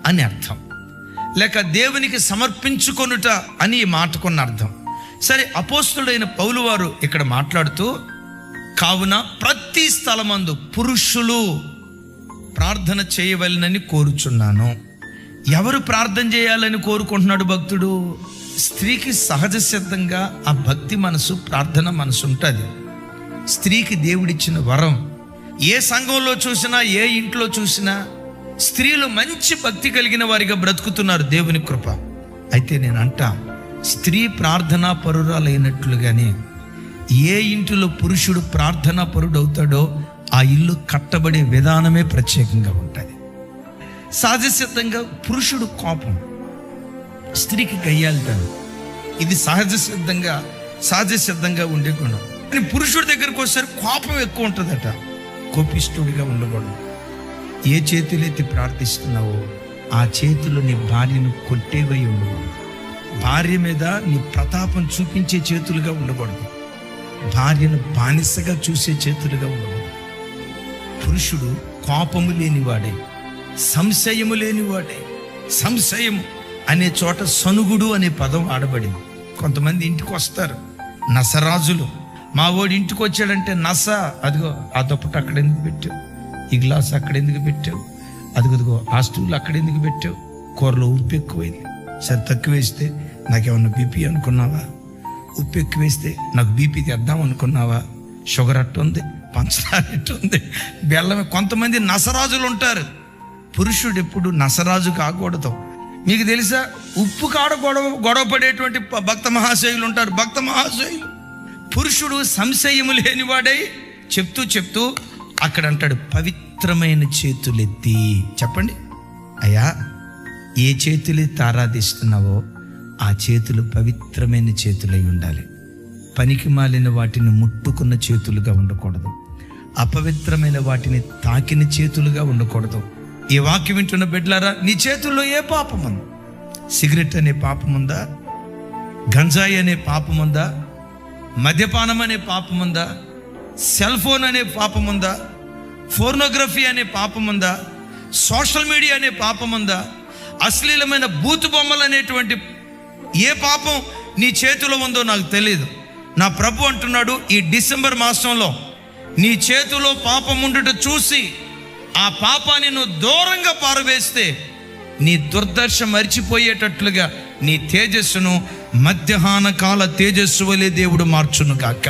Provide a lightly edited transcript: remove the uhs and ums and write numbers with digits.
అని అర్థం, లేక దేవునికి సమర్పించుకొనుట అని ఈ మాటకున్న అర్థం. సరే, అపోస్తుడైన పౌలు వారు ఇక్కడ మాట్లాడుతూ, కావున ప్రతి స్థలమందు పురుషులు ప్రార్థన చేయవలెనని కోరుచున్నాను. ఎవరు ప్రార్థన చేయాలని కోరుకుంటున్నాడు భక్తుడు? స్త్రీకి సహజ సిద్ధంగా ఆ భక్తి మనసు, ప్రార్థన మనసు ఉంటుంది. స్త్రీకి దేవుడిచ్చిన వరం. ఏ సంఘంలో చూసినా, ఏ ఇంట్లో చూసినా స్త్రీలు మంచి భక్తి కలిగిన వారిగా బ్రతుకుతున్నారు, దేవుని కృప. అయితే నేను అంటా, స్త్రీ ప్రార్థనా పరురాలైనట్లుగానే ఏ ఇంటిలో పురుషుడు ప్రార్థనా పరుడవుతాడో ఆ ఇల్లు కట్టబడే విధానమే ప్రత్యేకంగా ఉంటుంది. సహజసిద్ధంగా పురుషుడు కోపం, స్త్రీకి గయ్యాలితనం, ఇది సహజసిద్ధంగా ఉండే గుణం. కానీ పురుషుడి దగ్గరకు వచ్చేసరికి కోపం ఎక్కువ ఉంటుందట. కోపిష్ఠుడిగా ఉండకూడదు. ఏ చేతులైతే ప్రార్థిస్తున్నావో ఆ చేతులు నీ భార్యను కొట్టేవై ఉండకూడదు. భార్య మీద నీ ప్రతాపం చూపించే చేతులుగా ఉండకూడదు. భార్యను బానిసగా చూసే చేతులుగా ఉండకూడదు. పురుషుడు కోపము లేనివాడే, సంశయము లేనివాడే. సంశయము అనే చోట సనుగుడు అనే పదం వాడబడింది. కొంతమంది ఇంటికి వస్తారు నసరాజులు. మా వాడు ఇంటికి వచ్చాడంటే నస, అదిగో ఆ దుప్పటి అక్కడ ఎందుకు పెట్టావు, ఈ గ్లాస్ అక్కడ ఎందుకు పెట్టావు, అదిగో ఆ స్టూల్ అక్కడ ఎందుకు పెట్టావు, కూరలో ఉప్పు ఎక్కువైంది, సరే తక్కువ వేస్తే నాకేమన్నా బీపీ అనుకున్నావా, ఉప్పు ఎక్కువ వేస్తే నాకు బీపీ తెద్దాం అనుకున్నావా, షుగర్ అట్టుంది, పంచదార అట్టుంది, బెల్లం. కొంతమంది నసరాజులు ఉంటారు. పురుషుడు ఎప్పుడు నసరాజు కాకూడదు. మీకు తెలుసా, ఉప్పు కాడ గొడవ పడేటువంటి భక్త మహాశయులు ఉంటారు. భక్త మహాశయులు. పురుషుడు సంశయము లేనివాడై చెప్తూ అక్కడ అంటాడు, పవిత్రమైన చేతులెత్తి. చెప్పండి అయ్యా, ఏ చేతులెత్తి ఆరాధిస్తున్నావో ఆ చేతులు పవిత్రమైన చేతులై ఉండాలి. పనికి మాలిన వాటిని ముట్టుకున్న చేతులుగా ఉండకూడదు. అపవిత్రమైన వాటిని తాకిన చేతులుగా ఉండకూడదు. ఈ వాక్యం వింటున్న బిడ్డలారా, నీ చేతుల్లో ఏ పాపం ఉంది? సిగరెట్ అనే పాపం ఉందా? గంజాయి అనే పాపం ఉందా? మద్యపానం అనే పాపం ఉందా? సెల్ ఫోన్ అనే పాపం ఉందా? ఫోర్నోగ్రఫీ అనే పాపం ఉందా? సోషల్ మీడియా అనే పాపం ఉందా? అశ్లీలమైన బూతు బొమ్మలు అనేటువంటి ఏ పాపం నీ చేతిలో ఉందో నాకు తెలియదు. నా ప్రభు అంటున్నాడు, ఈ డిసెంబర్ మాసంలో నీ చేతిలో పాపం ఉండుట చూసి ఆ పాపాన్ని నువ్వు దూరంగా పారవేస్తే నీ దుర్దర్శ మరిచిపోయేటట్లుగా నీ తేజస్సును మధ్యాహ్న కాల తేజస్సు వలె దేవుడు మార్చును గాక.